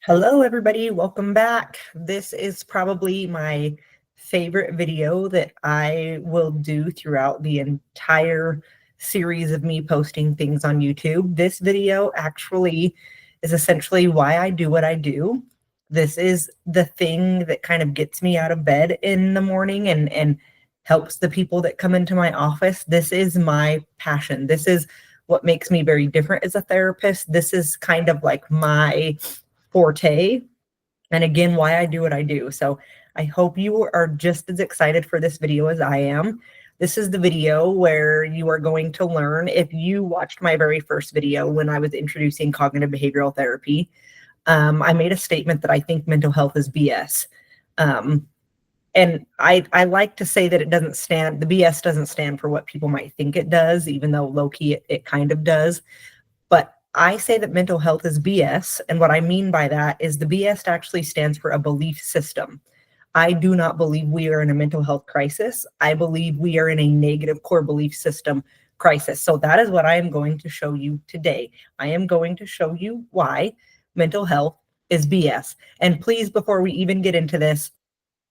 Hello, everybody. Welcome back. This is probably my favorite video that I will do throughout the entire series of me posting things on YouTube. This video actually is essentially why I do what I do. This is the thing that kind of gets me out of bed in the morning and helps the people that come into my office. This is my passion. This is what makes me very different as a therapist. This is kind of like my forte, and again, why I do what I do. So I hope you are just as excited for this video as I am. This is the video where you are going to learn. If you watched my very first video when I was introducing cognitive behavioral therapy, I made a statement that I think mental health is BS. And I like to say that the BS doesn't stand for what people might think it does, even though low-key it kind of does. But I say that mental health is BS, and what I mean by that is the BS actually stands for a belief system. I do not believe we are in a mental health crisis. I believe we are in a negative core belief system crisis. So that is what I am going to show you today. I am going to show you why mental health is BS. And please, before we even get into this,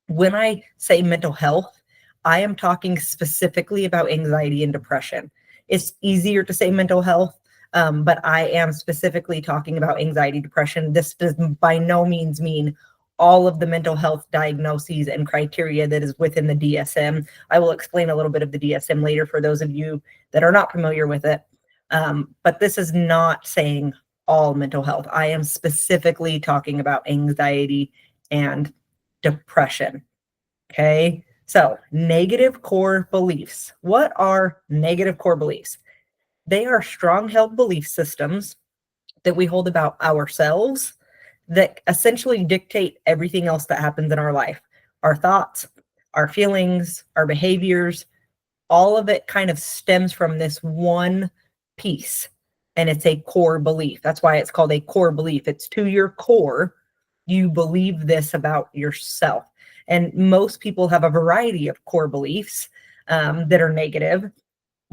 when I say mental health, I am talking specifically about anxiety and depression. It's easier to say mental health, but I am specifically talking about anxiety, depression. This does by no means mean all of the mental health diagnoses and criteria that is within the DSM. I will explain a little bit of the DSM later for those of you that are not familiar with it. But this is not saying all mental health. I am specifically talking about anxiety and depression. Okay. So negative core beliefs. What are negative core beliefs? They are strong-held belief systems that we hold about ourselves that essentially dictate everything else that happens in our life. Our thoughts, our feelings, our behaviors, all of it kind of stems from this one piece, and it's a core belief. That's why it's called a core belief. It's to your core. You believe this about yourself. And most people have a variety of core beliefs that are negative.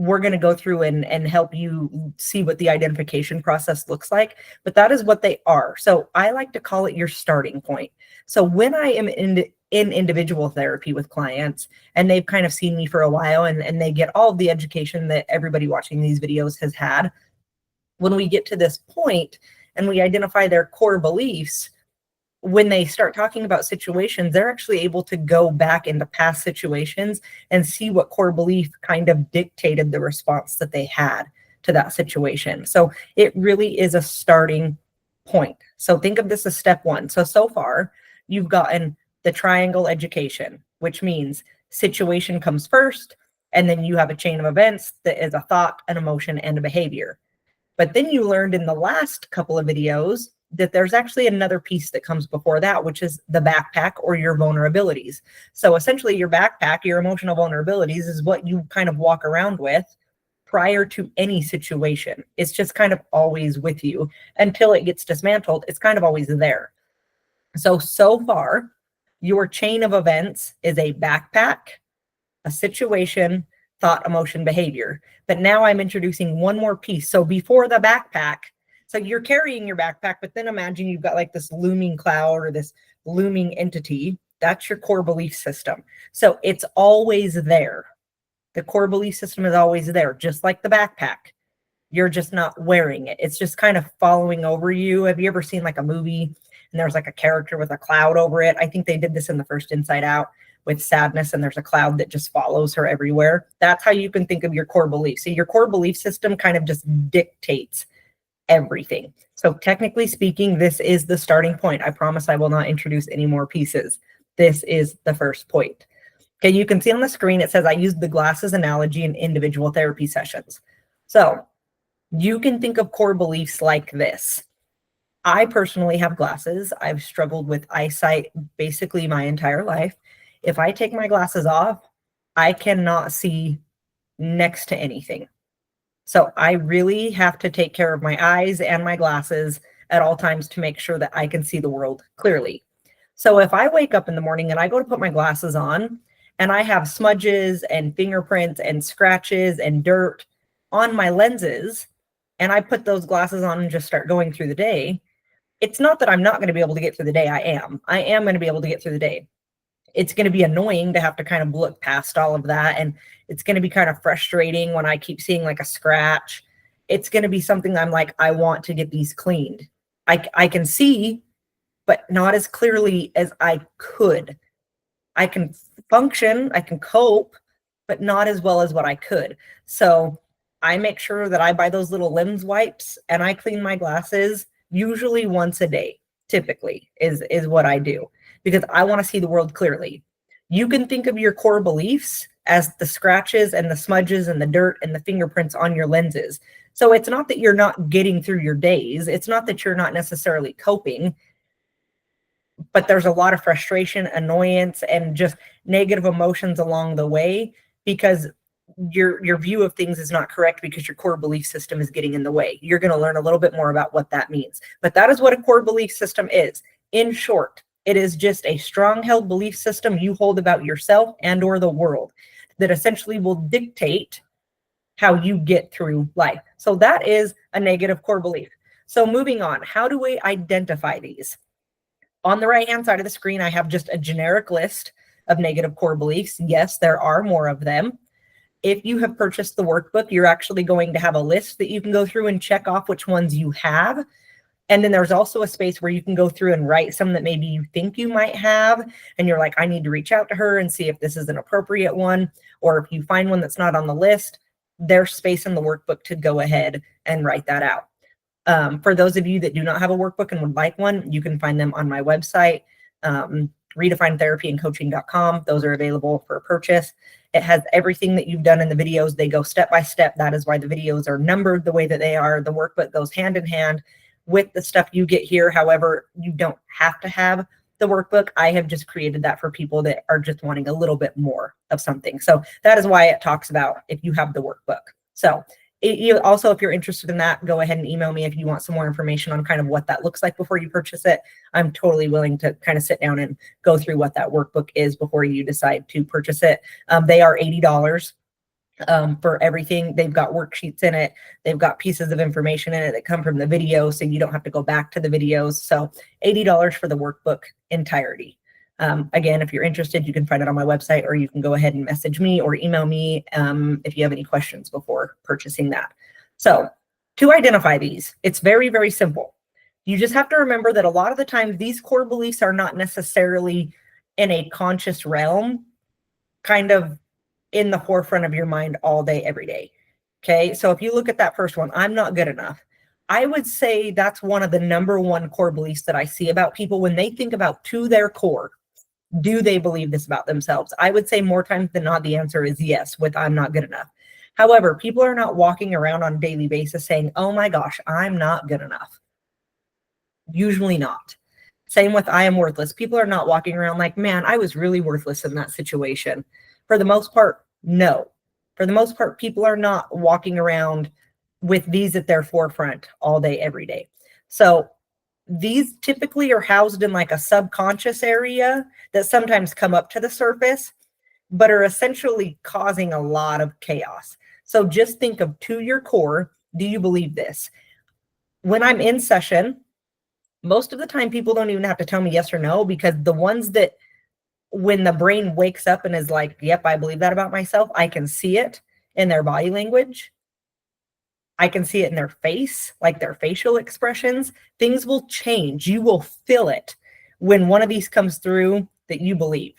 We're going to go through and help you see what the identification process looks like, but that is what they are. So I like to call it your starting point. So when I am in individual therapy with clients and they've kind of seen me for a while and they get all of the education that everybody watching these videos has had, when we get to this point and we identify their core beliefs, when they start talking about situations, they're actually able to go back into past situations and see what core belief kind of dictated the response that they had to that situation. So it really is a starting point. So think of this as step one. So far, you've gotten the triangle education, which means situation comes first, and then you have a chain of events that is a thought, an emotion, and a behavior. But then you learned in the last couple of videos that there's actually another piece that comes before that, which is the backpack or your vulnerabilities. So essentially your backpack, your emotional vulnerabilities is what you kind of walk around with prior to any situation. It's just kind of always with you until it gets dismantled. It's kind of always there. So far, your chain of events is a backpack, a situation, thought, emotion, behavior. But now I'm introducing one more piece. So before the backpack, so you're carrying your backpack, but then imagine you've got like this looming cloud or this looming entity. That's your core belief system. So it's always there. The core belief system is always there, just like the backpack. You're just not wearing it. It's just kind of following over you. Have you ever seen like a movie and there's like a character with a cloud over it? I think they did this in the first Inside Out with Sadness, and there's a cloud that just follows her everywhere. That's how you can think of your core belief. So your core belief system kind of just dictates everything. So technically speaking, this is the starting point. I promise I will not introduce any more pieces. This is the first point. Okay, you can see on the screen, it says I used the glasses analogy in individual therapy sessions. So you can think of core beliefs like this. I personally have glasses. I've struggled with eyesight basically my entire life. If I take my glasses off, I cannot see next to anything. So I really have to take care of my eyes and my glasses at all times to make sure that I can see the world clearly. So if I wake up in the morning and I go to put my glasses on and I have smudges and fingerprints and scratches and dirt on my lenses, and I put those glasses on and just start going through the day, It's not that I'm not going to be able to get through the day. I am going to be able to get through the day. It's going to be annoying to have to kind of look past all of that. And it's going to be kind of frustrating when I keep seeing like a scratch. It's going to be something I'm like, I want to get these cleaned. I can see, but not as clearly as I could. I can function, I can cope, but not as well as what I could. So I make sure that I buy those little lens wipes and I clean my glasses usually once a day, typically is what I do, because I want to see the world clearly. You can think of your core beliefs as the scratches and the smudges and the dirt and the fingerprints on your lenses. So it's not that you're not getting through your days. It's not that you're not necessarily coping, but there's a lot of frustration, annoyance, and just negative emotions along the way because your view of things is not correct because your core belief system is getting in the way. You're going to learn a little bit more about what that means. But that is what a core belief system is. In short, it is just a strong-held belief system you hold about yourself and or the world that essentially will dictate how you get through life. So that is a negative core belief. So moving on, how do we identify these? On the right-hand side of the screen, I have just a generic list of negative core beliefs. Yes, there are more of them. If you have purchased the workbook, you're actually going to have a list that you can go through and check off which ones you have. And then there's also a space where you can go through and write some that maybe you think you might have. And you're like, I need to reach out to her and see if this is an appropriate one. Or if you find one that's not on the list, there's space in the workbook to go ahead and write that out. For those of you that do not have a workbook and would like one, you can find them on my website, redefinedtherapyandcoaching.com. Those are available for purchase. It has everything that you've done in the videos. They go step by step. That is why the videos are numbered the way that they are. The workbook goes hand in hand with the stuff you get here. However, you don't have to have the workbook. I have just created that for people that are just wanting a little bit more of something. So that is why it talks about if you have the workbook. So also, if you're interested in that, go ahead and email me if you want some more information on kind of what that looks like before you purchase it. I'm totally willing to kind of sit down and go through what that workbook is before you decide to purchase it. They are $80 for everything. They've got worksheets in it. They've got pieces of information in it that come from the video, so you don't have to go back to the videos. So $80 for the workbook entirety. Again, if you're interested, you can find it on my website, or you can go ahead and message me or email me if you have any questions before purchasing that. So to identify these, it's very, very simple. You just have to remember that a lot of the times these core beliefs are not necessarily in a conscious realm, kind of in the forefront of your mind all day, every day. Okay, so if you look at that first one, I'm not good enough. I would say that's one of the number one core beliefs that I see about people when they think about to their core. Do they believe this about themselves? I would say more times than not, the answer is yes, with I'm not good enough. However, people are not walking around on a daily basis saying, oh my gosh, I'm not good enough. Usually not. Same with I am worthless. People are not walking around like, man, I was really worthless in that situation. For the most part, no. For the most part, people are not walking around with these at their forefront all day, every day. So these typically are housed in like a subconscious area that sometimes come up to the surface, but are essentially causing a lot of chaos. So just think of to your core, do you believe this? When I'm in session, most of the time people don't even have to tell me yes or no, because the ones that when the brain wakes up and is like, yep, I believe that about myself, I can see it in their body language. I can see it in their face, like their facial expressions. Things will change. You will feel it when one of these comes through that you believe.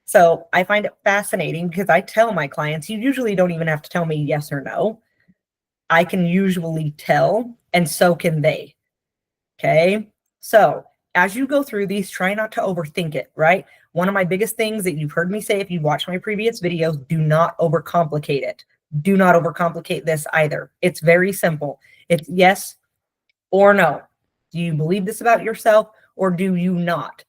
So I find it fascinating because I tell my clients, you usually don't even have to tell me yes or no. I can usually tell, and so can they. Okay. So as you go through these, try not to overthink it, right? One of my biggest things that you've heard me say, if you've watched my previous videos, do not overcomplicate it. Do not overcomplicate this either. It's very simple. It's yes or no. Do you believe this about yourself or do you not?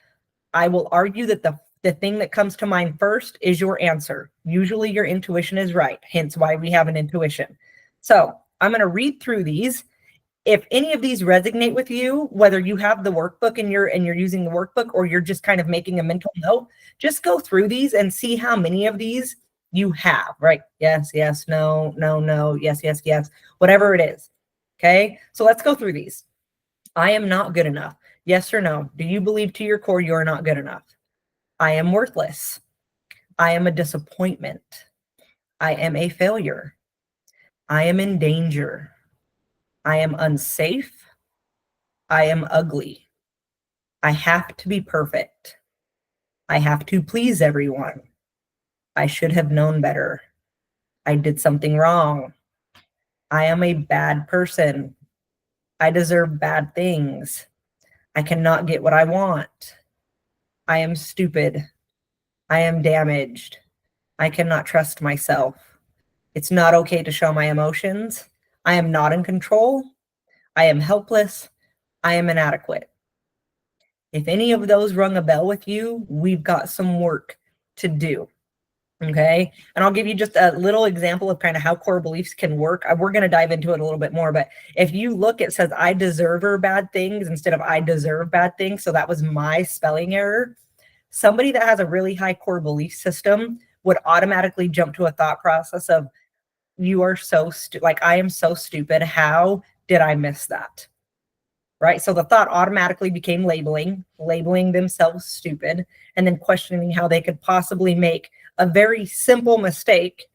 I will argue that the thing that comes to mind first is your answer. Usually your intuition is right, hence why we have an intuition. So I'm going to read through these. If any of these resonate with you, whether you have the workbook and you're using the workbook or you're just kind of making a mental note, just go through these and see how many of these you have, right? Yes, yes, no, no, no, yes, yes, yes, whatever it is. Okay, so let's go through these. I am not good enough. Yes or no? Do you believe to your core you are not good enough? I am worthless. I am a disappointment. I am a failure. I am in danger. I am unsafe. I am ugly. I have to be perfect. I have to please everyone. I should have known better. I did something wrong. I am a bad person. I deserve bad things. I cannot get what I want. I am stupid. I am damaged. I cannot trust myself. It's not okay to show my emotions. I am not in control. I am helpless. I am inadequate. If any of those rung a bell with you, we've got some work to do. Okay. And I'll give you just a little example of kind of how core beliefs can work. We're going to dive into it a little bit more, but if you look, it says I deserve bad things instead of I deserve bad things. So that was my spelling error. Somebody that has a really high core belief system would automatically jump to a thought process of, you are so like, I am so stupid. How did I miss that? Right? So the thought automatically became labeling themselves stupid, and then questioning how they could possibly make a very simple mistake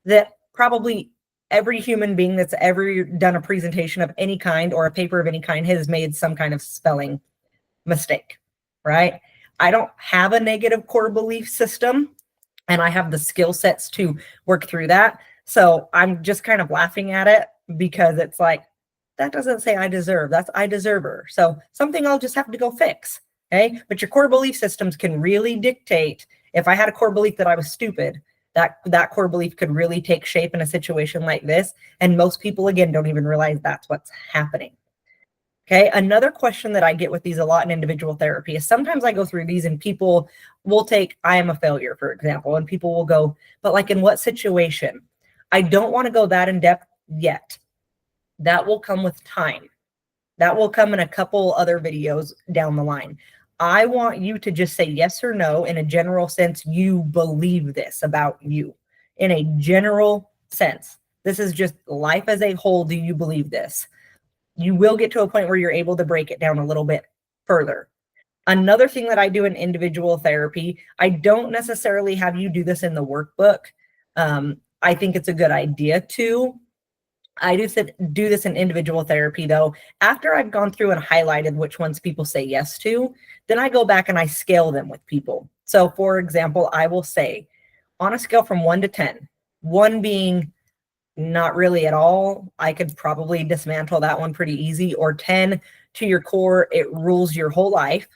that probably every human being that's ever done a presentation of any kind or a paper of any kind has made some kind of spelling mistake, right? I don't have a negative core belief system, and I have the skill sets to work through that. So I'm just kind of laughing at it because it's like, that doesn't say I deserve, that's I deserver. So something I'll just have to go fix. Okay. But your core belief systems can really dictate. If I had a core belief that I was stupid, that core belief could really take shape in a situation like this. And most people, again, don't even realize that's what's happening. Okay. Another question that I get with these a lot in individual therapy is sometimes I go through these and people will take, I am a failure, for example, and people will go, but like in what situation? I don't want to go that in depth yet. That will come with time. That will come in a couple other videos down the line. I want you to just say yes or no in a general sense. You believe this about you in a general sense. This is just life as a whole. Do you believe this? You will get to a point where you're able to break it down a little bit further. Another thing that I do in individual therapy, I don't necessarily have you do this in the workbook. I think it's a good idea to. I do this in individual therapy though. After I've gone through and highlighted which ones people say yes to, then I go back and I scale them with people. So for example, I will say on a scale from 1 to 10, 1 being not really at all, I could probably dismantle that one pretty easy, or 10 to your core, it rules your whole life.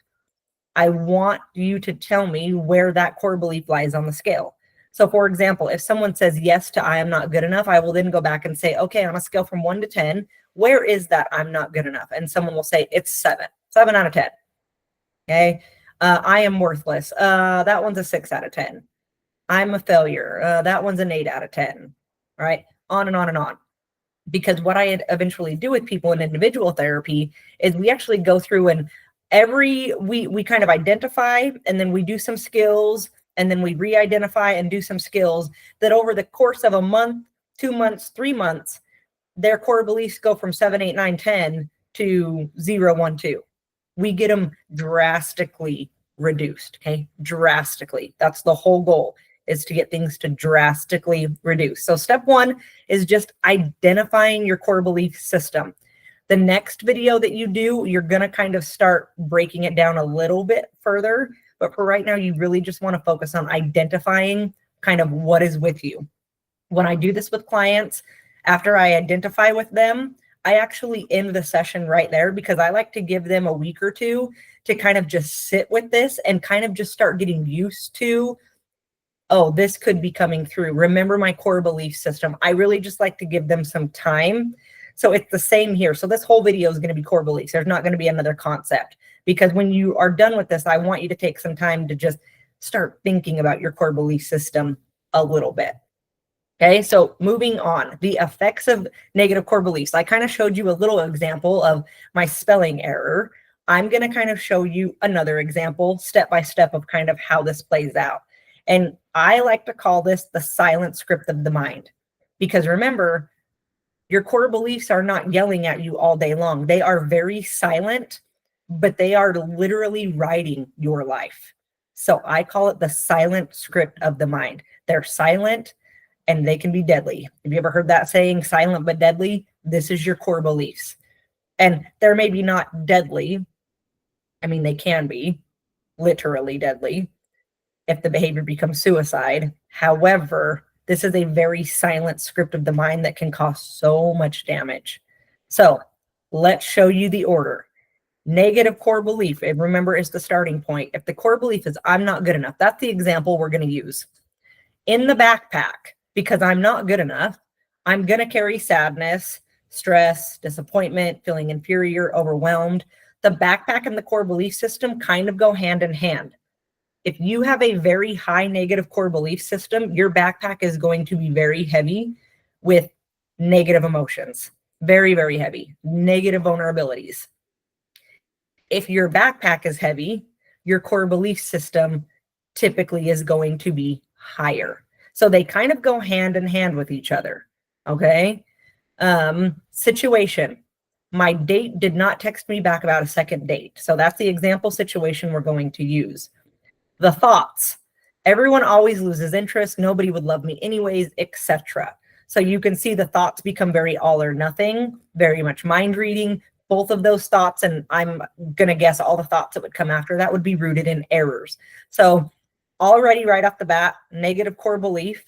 I want you to tell me where that core belief lies on the scale. So for example, if someone says yes to I am not good enough, I will then go back and say, okay, on a scale from 1 to 10, where is that I'm not good enough? And someone will say it's 7 out of 10. Okay. I am worthless. That one's a 6 out of 10. I'm a failure. That one's an 8 out of 10. Right. On and on and on. Because what I eventually do with people in individual therapy is we actually go through and we kind of identify, and then we do some skills, and then we re-identify and do some skills that over the course of a month, 2 months, 3 months, their core beliefs go from 7, 8, 9, 10 to 0, 1, 2. We get them drastically reduced. Okay. Drastically. That's the whole goal, is to get things to drastically reduce. So step 1 is just identifying your core belief system. The next video that you do, you're going to kind of start breaking it down a little bit further. But for right now, you really just want to focus on identifying kind of what is with you. When I do this with clients, after I identify with them, I actually end the session right there, because I like to give them a week or two to kind of just sit with this and kind of just start getting used to, oh, this could be coming through. Remember my core belief system. I really just like to give them some time. So it's the same here. So this whole video is going to be core beliefs. There's not going to be another concept, because when you are done with this, I want you to take some time to just start thinking about your core belief system a little bit. Okay, so moving on, the effects of negative core beliefs. I kind of showed you a little example of my spelling error. I'm going to kind of show you another example, step by step, of kind of how this plays out. And I like to call this the silent script of the mind. Because remember, Your core beliefs are not yelling at you all day long. They are very silent, but they are literally writing your life. So I call it the silent script of the mind. They're silent and they can be deadly. Have you ever heard that saying, silent but deadly? This is your core beliefs. And they're maybe not deadly. I mean, they can be literally deadly if the behavior becomes suicide. However, this is a very silent script of the mind that can cause so much damage. So let's show you the order. Negative core belief, and remember, is the starting point. If the core belief is I'm not good enough, that's the example we're going to use. In the backpack, because I'm not good enough, I'm going to carry sadness, stress, disappointment, feeling inferior, overwhelmed. The backpack and the core belief system kind of go hand in hand. If you have a very high negative core belief system, your backpack is going to be very heavy with negative emotions. Very, very heavy. Negative vulnerabilities. If your backpack is heavy, your core belief system typically is going to be higher. So they kind of go hand in hand with each other. Okay. Situation. My date did not text me back about a second date. So that's the example situation we're going to use. The thoughts. Everyone always loses interest. Nobody would love me anyways, etc. So you can see the thoughts become very all or nothing, very much mind reading. Both of those thoughts, and I'm going to guess all the thoughts that would come after that would be rooted in errors. So already right off the bat, negative core belief,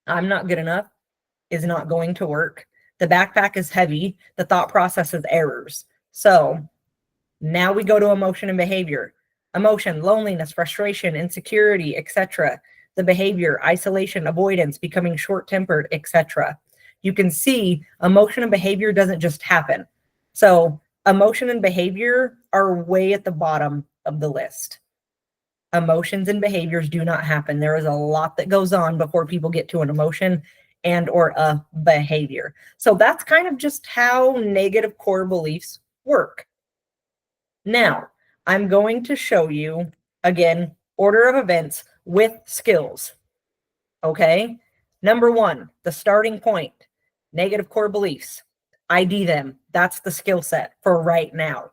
I'm not good enough, is not going to work. The backpack is heavy. The thought process is errors. So now we go to emotion and behavior. Emotion, loneliness, frustration, insecurity, etc. The behavior, isolation, avoidance, becoming short-tempered, etc. You can see emotion and behavior doesn't just happen. So emotion and behavior are way at the bottom of the list. Emotions and behaviors do not happen. There is a lot that goes on before people get to an emotion and or a behavior. So that's kind of just how negative core beliefs work. Now, I'm going to show you, again, order of events with skills. Okay? Number one, the starting point, negative core beliefs. ID them. That's the skill set for right now.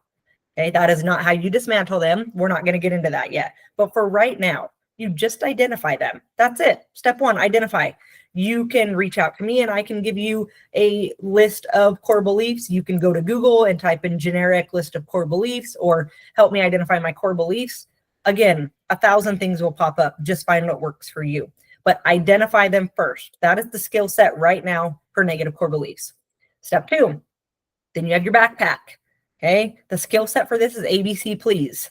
Okay, that is not how you dismantle them. We're not going to get into that yet. But for right now, you just identify them. That's it. Step one, identify. You can reach out to me and I can give you a list of core beliefs. You can go to Google and type in generic list of core beliefs or help me identify my core beliefs. Again, 1,000 things will pop up. Just find what works for you. But identify them first. That is the skill set right now for negative core beliefs. Step two, then you have your backpack. Okay, the skill set for this is ABC, please.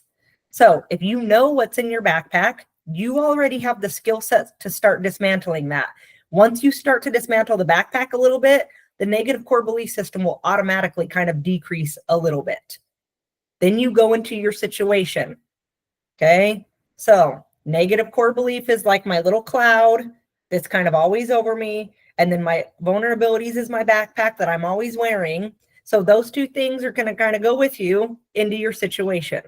So if you know what's in your backpack, you already have the skill set to start dismantling that. Once you start to dismantle the backpack a little bit, the negative core belief system will automatically kind of decrease a little bit. Then you go into your situation. Okay, so negative core belief is like my little cloud that's kind of always over me. And then my vulnerabilities is my backpack that I'm always wearing. So those two things are going to kind of go with you into your situation.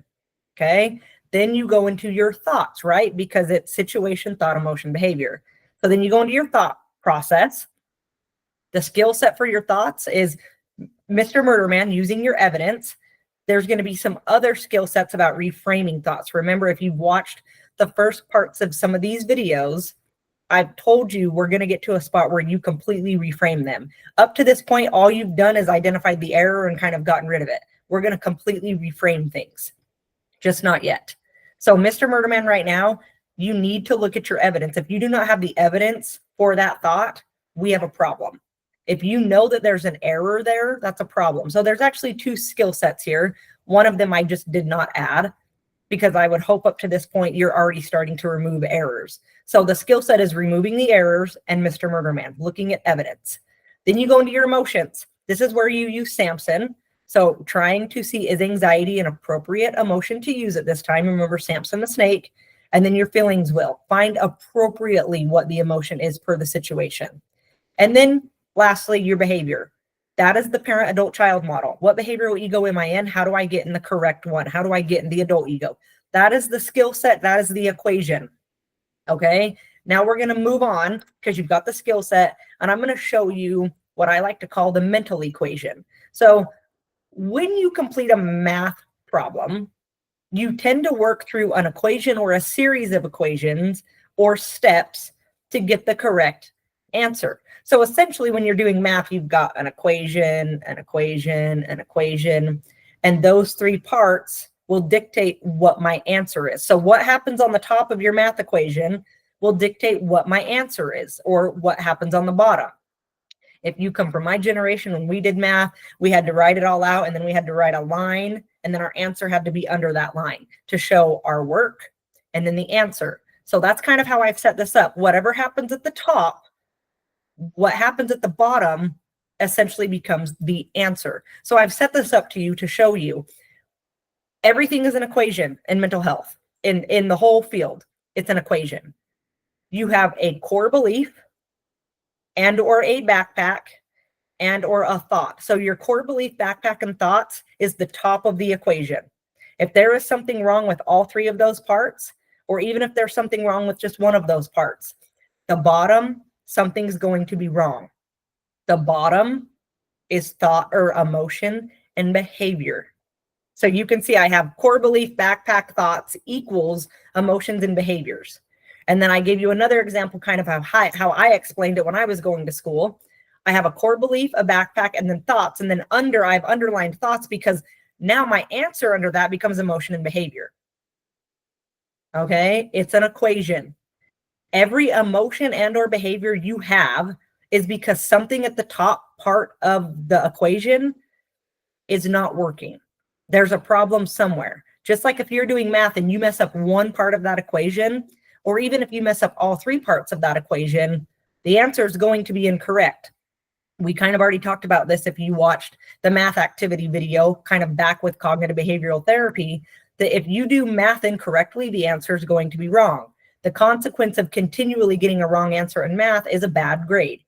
Okay. Then you go into your thoughts, right? Because it's situation, thought, emotion, behavior. So then you go into your thought process. The skill set for your thoughts is Mr. Murderman using your evidence. There's going to be some other skill sets about reframing thoughts. Remember, if you've watched the first parts of some of these videos, I've told you we're going to get to a spot where you completely reframe them. Up to this point, all you've done is identified the error and kind of gotten rid of it. We're going to completely reframe things, just not yet. So Mr. Murderman, right now, you need to look at your evidence. If you do not have the evidence for that thought, we have a problem. If you know that there's an error there, that's a problem. So there's actually two skill sets here. One of them I just did not add, because I would hope up to this point, you're already starting to remove errors. So the skill set is removing the errors and Mr. Murderman, looking at evidence. Then you go into your emotions. This is where you use Samson. So trying to see, is anxiety an appropriate emotion to use at this time? Remember Samson the snake. And then your feelings will. Find appropriately what the emotion is per the situation. And then lastly, your behavior. That is the parent, adult, child model. What behavioral ego am I in? How do I get in the correct one? How do I get in the adult ego? That is the skill set. That is the equation. Okay. Now we're going to move on because you've got the skill set and I'm going to show you what I like to call the mental equation. So when you complete a math problem, you tend to work through an equation or a series of equations or steps to get the correct answer. So essentially, when you're doing math, you've got an equation, an equation, an equation, and those three parts will dictate what my answer is. So what happens on the top of your math equation will dictate what my answer is, or what happens on the bottom. If you come from my generation, when we did math, we had to write it all out, and then we had to write a line, and then our answer had to be under that line to show our work and then the answer. So that's kind of how I've set this up. Whatever happens at the top, what happens at the bottom essentially becomes the answer. So I've set this up to you to show you everything is an equation in mental health. In the whole field, it's an equation. You have a core belief and or a backpack and or a thought. So your core belief, backpack, and thoughts is the top of the equation. If there is something wrong with all three of those parts, or even if there's something wrong with just one of those parts, the bottom, something's going to be wrong. The bottom is thought or emotion and behavior. So you can see I have core belief, backpack, thoughts equals emotions and behaviors. And then I gave you another example kind of how I explained it when I was going to school. I have a core belief, a backpack, and then thoughts. And then I've underlined thoughts because now my answer under that becomes emotion and behavior. Okay, it's an equation. Every emotion and or behavior you have is because something at the top part of the equation is not working. There's a problem somewhere. Just like if you're doing math and you mess up one part of that equation, or even if you mess up all three parts of that equation, the answer is going to be incorrect. We kind of already talked about this if you watched the math activity video, kind of back with cognitive behavioral therapy, that if you do math incorrectly, the answer is going to be wrong. The consequence of continually getting a wrong answer in math is a bad grade.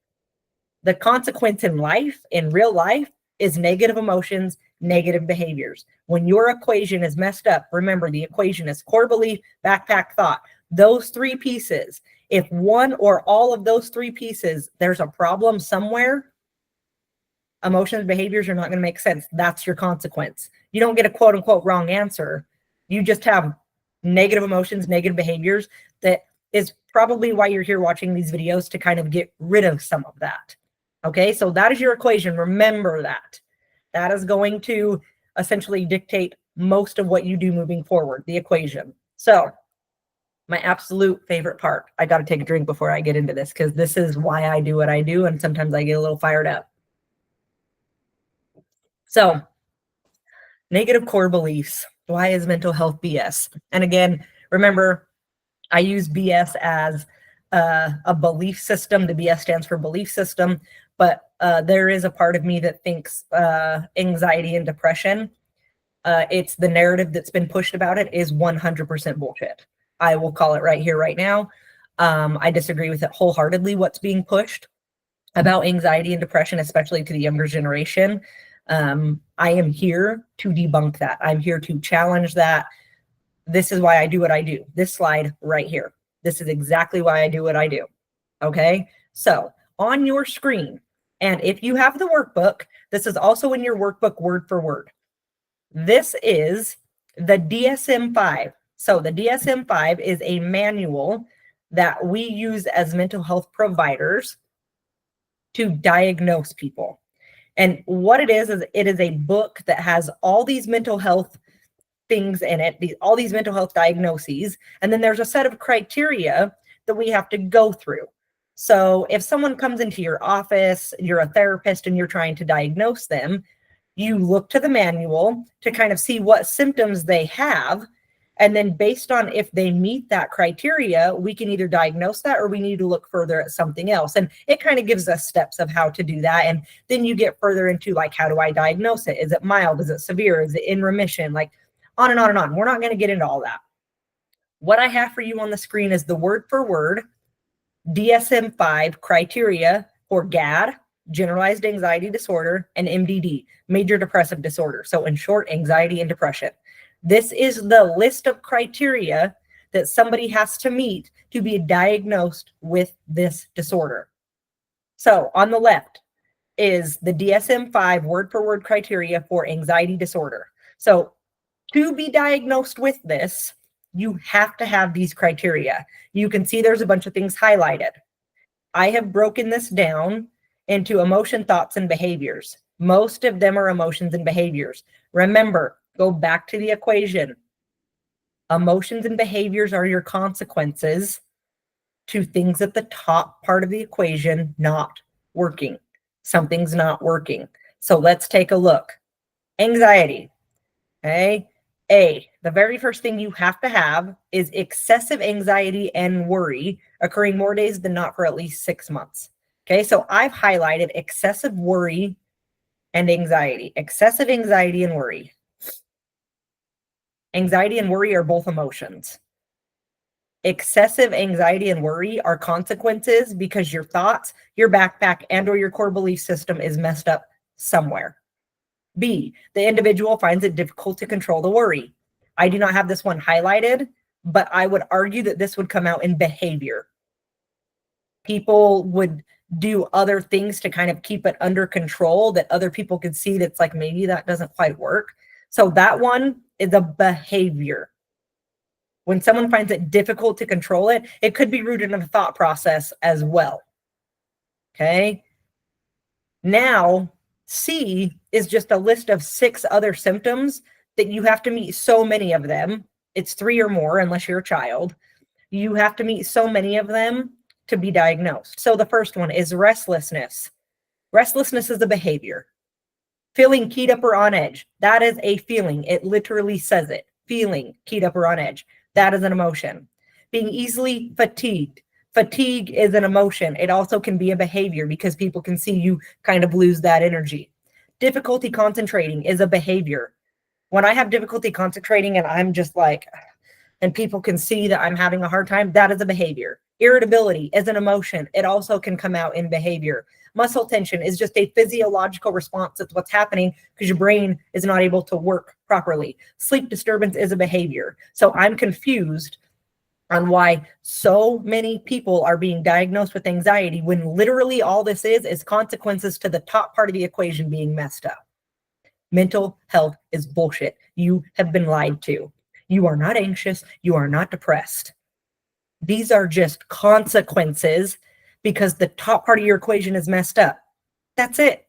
The consequence in life, in real life, is negative emotions, negative behaviors. When your equation is messed up, remember the equation is core belief, backpack, thought. Those three pieces, if one or all of those three pieces, there's a problem somewhere, emotions, behaviors are not going to make sense. That's your consequence. You don't get a quote unquote wrong answer. You just have negative emotions, negative behaviors. That is probably why you're here watching these videos, to kind of get rid of some of that. Okay, so that is your equation. Remember that. That is going to essentially dictate most of what you do moving forward, the equation. So my absolute favorite part, I got to take a drink before I get into this, because this is why I do what I do, and sometimes I get a little fired up. So negative core beliefs. Why is mental health BS? And again, remember, I use BS as a belief system. The BS stands for belief system, but there is a part of me that thinks anxiety and depression, it's the narrative that's been pushed about it is 100% bullshit. I will call it right here, right now. I disagree with it wholeheartedly, what's being pushed about anxiety and depression, especially to the younger generation. I am here to debunk that. I'm here to challenge that. This is why I do what I do. This slide right here. This is exactly why I do what I do. Okay. So on your screen, and if you have the workbook, this is also in your workbook word for word. This is the DSM-5. So the DSM-5 is a manual that we use as mental health providers to diagnose people. And what it is it is a book that has all these mental health things in it, all these mental health diagnoses. And then there's a set of criteria that we have to go through. So if someone comes into your office, you're a therapist and you're trying to diagnose them, you look to the manual to kind of see what symptoms they have. And then based on if they meet that criteria, we can either diagnose that or we need to look further at something else. And it kind of gives us steps of how to do that. And then you get further into like, how do I diagnose it? Is it mild? Is it severe? Is it in remission? Like on and on and on. We're not going to get into all that. What I have for you on the screen is the word for word DSM-5 criteria for GAD, generalized anxiety disorder, and MDD, major depressive disorder. So in short, anxiety and depression. This is the list of criteria that somebody has to meet to be diagnosed with this disorder. So on the left, is the DSM-5 word for word criteria for anxiety disorder. So to be diagnosed with this, you have to have these criteria. You can see there's a bunch of things highlighted. I have broken this down into emotion, thoughts, and behaviors. Most of them are emotions and behaviors. Remember, go back to the equation. Emotions and behaviors are your consequences to things at the top part of the equation not working. Something's not working. So let's take a look. Anxiety. Okay. The very first thing you have to have is excessive anxiety and worry occurring more days than not for at least 6 months. Okay. So I've highlighted excessive worry and anxiety. Excessive anxiety and worry. Anxiety and worry are both emotions. Excessive anxiety and worry are consequences because your thoughts, your backpack, and or your core belief system is messed up somewhere. B, the individual finds it difficult to control the worry. I do not have this one highlighted, but I would argue that this would come out in behavior. People would do other things to kind of keep it under control that other people could see that's like, maybe that doesn't quite work. So that one is a behavior. When someone finds it difficult to control it, it could be rooted in a thought process as well. Okay. Now, C is just a list of 6 other symptoms that you have to meet so many of them. It's 3 or more, unless you're a child. You have to meet so many of them to be diagnosed. So the first one is restlessness. Restlessness is a behavior. Feeling keyed up or on edge. That is a feeling. It literally says it. Feeling keyed up or on edge. That is an emotion. Being easily fatigued. Fatigue is an emotion. It also can be a behavior because people can see you kind of lose that energy. Difficulty concentrating is a behavior. When I have difficulty concentrating and I'm just like, and people can see that I'm having a hard time, that is a behavior. Irritability is an emotion. It also can come out in behavior. Muscle tension is just a physiological response to what's happening because your brain is not able to work properly. Sleep disturbance is a behavior. So I'm confused on why so many people are being diagnosed with anxiety when literally all this is consequences to the top part of the equation being messed up. Mental health is bullshit. You have been lied to. You are not anxious. You are not depressed. These are just consequences because the top part of your equation is messed up. That's it.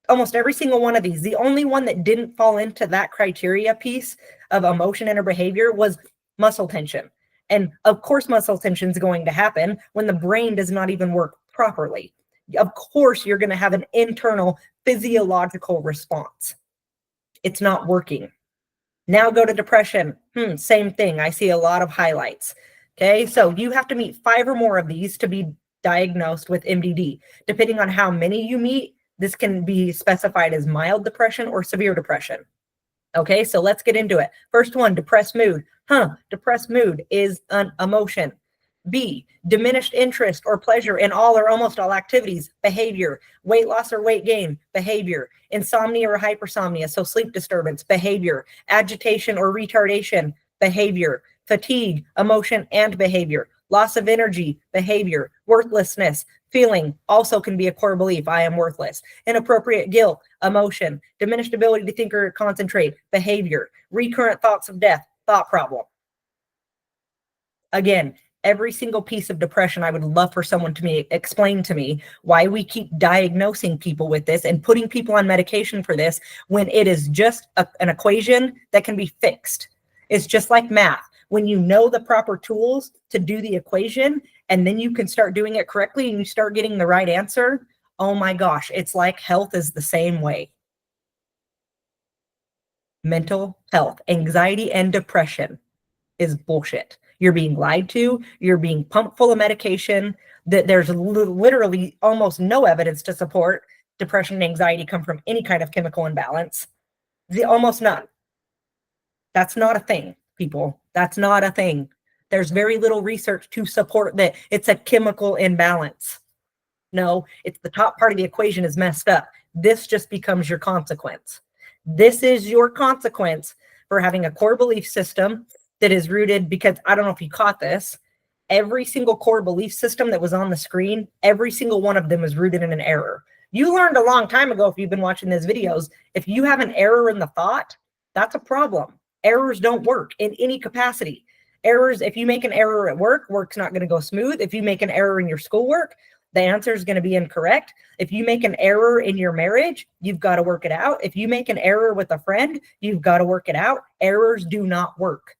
Almost every single one of these. The only one that didn't fall into that criteria piece of emotion and or behavior was muscle tension. And of course, muscle tension is going to happen when the brain does not even work properly. Of course, you're going to have an internal physiological response. It's not working. Now go to depression. Same thing. I see a lot of highlights. Okay, so you have to meet 5 or more of these to be diagnosed with MDD. Depending on how many you meet, this can be specified as mild depression or severe depression. Okay, so let's get into it. First one, depressed mood. Depressed mood is an emotion. B, diminished interest or pleasure in all or almost all activities, behavior. Weight loss or weight gain, behavior. Insomnia or hypersomnia, so sleep disturbance, behavior. Agitation or retardation, behavior. Fatigue, emotion, and behavior. Loss of energy, behavior. Worthlessness, feeling, also can be a core belief, I am worthless. Inappropriate guilt, emotion. Diminished ability to think or concentrate, behavior. Recurrent thoughts of death, thought problem. Again, every single piece of depression, I would love for someone to explain to me why we keep diagnosing people with this and putting people on medication for this when it is just an equation that can be fixed. It's just like math. When you know the proper tools to do the equation and then you can start doing it correctly and you start getting the right answer, oh my gosh, it's like health is the same way. Mental health, anxiety, and depression is bullshit. You're being lied to. You're being pumped full of medication that there's literally almost no evidence to support depression and anxiety come from any kind of chemical imbalance. Almost none. That's not a thing, people. That's not a thing. There's very little research to support that it's a chemical imbalance. No, it's the top part of the equation is messed up. This just becomes your consequence. This is your consequence for having a core belief system that is rooted, because I don't know if you caught this, every single core belief system that was on the screen, every single one of them is rooted in an error. You learned a long time ago, if you've been watching these videos, if you have an error in the thought, that's a problem. Errors don't work in any capacity. Errors, if you make an error at work, work's not going to go smooth. If you make an error in your schoolwork, the answer is going to be incorrect. If you make an error in your marriage, you've got to work it out. If you make an error with a friend, you've got to work it out. Errors do not work.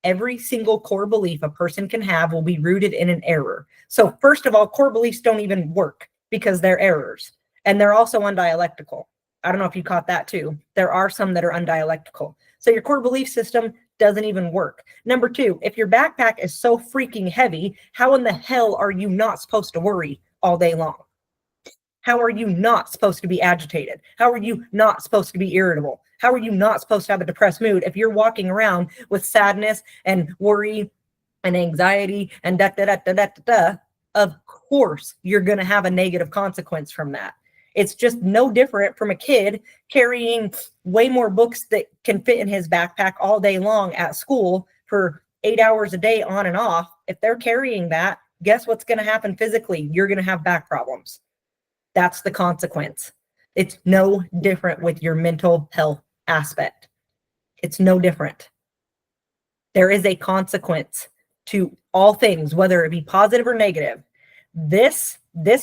Every single core belief a person can have will be rooted in an error. So first of all, core beliefs don't even work because they're errors. And they're also undialectical. I don't know if you caught that too. There are some that are undialectical. So your core belief system doesn't even work. Number two, if your backpack is so freaking heavy, how in the hell are you not supposed to worry all day long? How are you not supposed to be agitated? How are you not supposed to be irritable? How are you not supposed to have a depressed mood if you're walking around with sadness and worry and anxiety and da da da da da da? Of course, you're going to have a negative consequence from that. It's just no different from a kid carrying way more books that can fit in his backpack all day long at school for 8 hours a day on and off. If they're carrying that, guess what's going to happen physically? You're going to have back problems. That's the consequence. It's no different with your mental health aspect. It's no different. There is a consequence to all things, whether it be positive or negative. This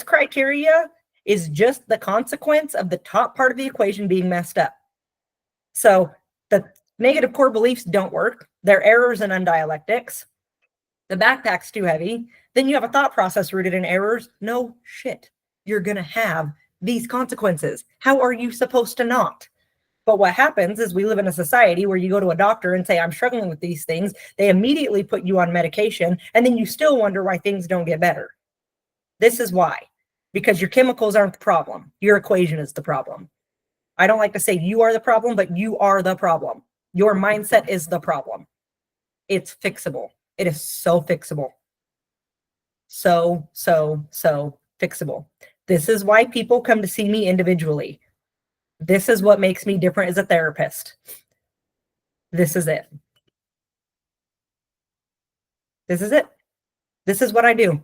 criteria is just the consequence of the top part of the equation being messed up. So the negative core beliefs don't work. They're errors and undialectics. The backpack's too heavy. Then you have a thought process rooted in errors. No shit. You're going to have these consequences. How are you supposed to not? But what happens is we live in a society where you go to a doctor and say, I'm struggling with these things. They immediately put you on medication. And then you still wonder why things don't get better. This is why. Because your chemicals aren't the problem. Your equation is the problem. I don't like to say you are the problem, but you are the problem. Your mindset is the problem. It's fixable. It is so fixable. So fixable. This is why people come to see me individually. This is what makes me different as a therapist. This is it. This is it. This is what I do.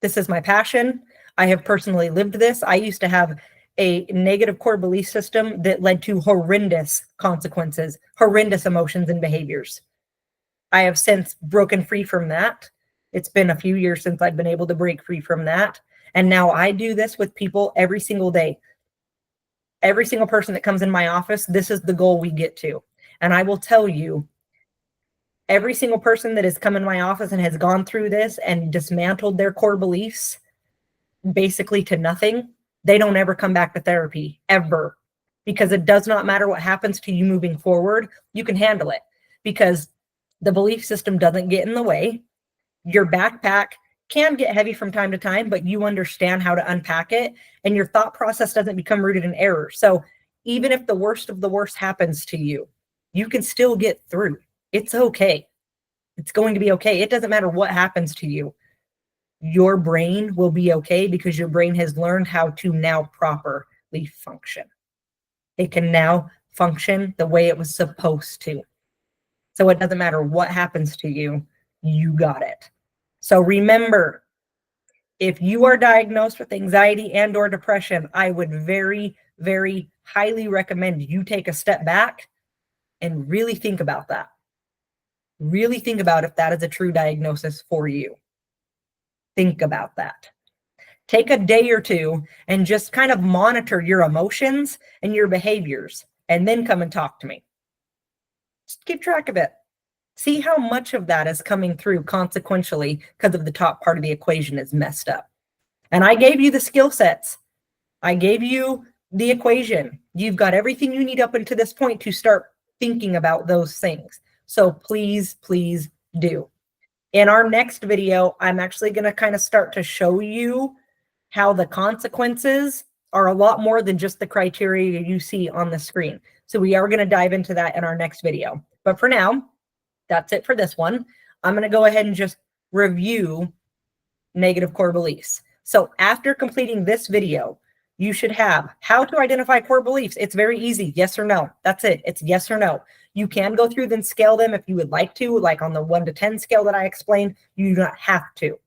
This is my passion. I have personally lived this. I used to have a negative core belief system that led to horrendous consequences, horrendous emotions and behaviors. I have since broken free from that. It's been a few years since I've been able to break free from that. And now I do this with people every single day. Every single person that comes in my office, this is the goal we get to. And I will tell you, every single person that has come in my office and has gone through this and dismantled their core beliefs basically to nothing, they don't ever come back to therapy, ever. Because it does not matter what happens to you moving forward, you can handle it. Because the belief system doesn't get in the way. Your backpack can get heavy from time to time, but you understand how to unpack it, and your thought process doesn't become rooted in error. So even if the worst of the worst happens to you, you can still get through. It's okay. It's going to be okay. It doesn't matter what happens to you. Your brain will be okay because your brain has learned how to now properly function. It can now function the way it was supposed to. So it doesn't matter what happens to you, you got it. So remember, if you are diagnosed with anxiety and or depression, I would very, very highly recommend you take a step back and really think about that. Really think about if that is a true diagnosis for you. Think about that. Take a day or two and just kind of monitor your emotions and your behaviors, and then come and talk to me. Just keep track of it. See how much of that is coming through consequentially because of the top part of the equation is messed up. And I gave you the skill sets. I gave you the equation. You've got everything you need up until this point to start thinking about those things. So please, please do. In our next video, I'm actually going to kind of start to show you how the consequences are a lot more than just the criteria you see on the screen. So we are going to dive into that in our next video. But for now, that's it for this one. I'm going to go ahead and just review negative core beliefs. So after completing this video, you should have how to identify core beliefs. It's very easy. Yes or no. That's it. It's yes or no. You can go through and scale them if you would like to, like on the 1 to 10 scale that I explained. You do not have to.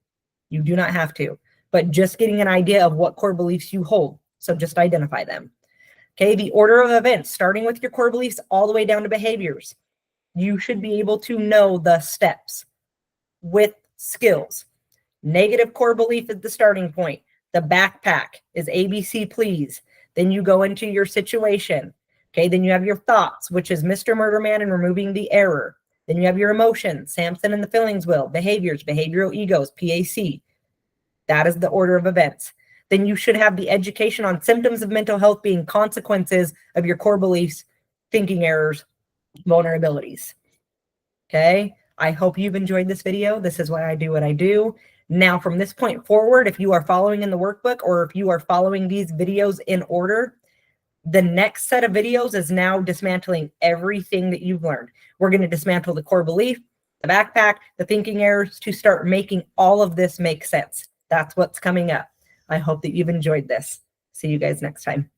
You do not have to. But just getting an idea of what core beliefs you hold. So just identify them. Okay, the order of events, starting with your core beliefs all the way down to behaviors. You should be able to know the steps with skills. Negative core belief is the starting point. The backpack is ABC, please. Then you go into your situation. Okay, then you have your thoughts, which is Mr. Murder Man and removing the error. Then you have your emotions, Samson and the feelings wheel, behaviors, behavioral egos, PAC. That is the order of events. Then you should have the education on symptoms of mental health being consequences of your core beliefs, thinking errors, vulnerabilities. Okay, I hope you've enjoyed this video. This is why I do what I do. Now, from this point forward, if you are following in the workbook or if you are following these videos in order, the next set of videos is now dismantling everything that you've learned. We're going to dismantle the core belief, the backpack, the thinking errors to start making all of this make sense. That's what's coming up. I hope that you've enjoyed this. See you guys next time.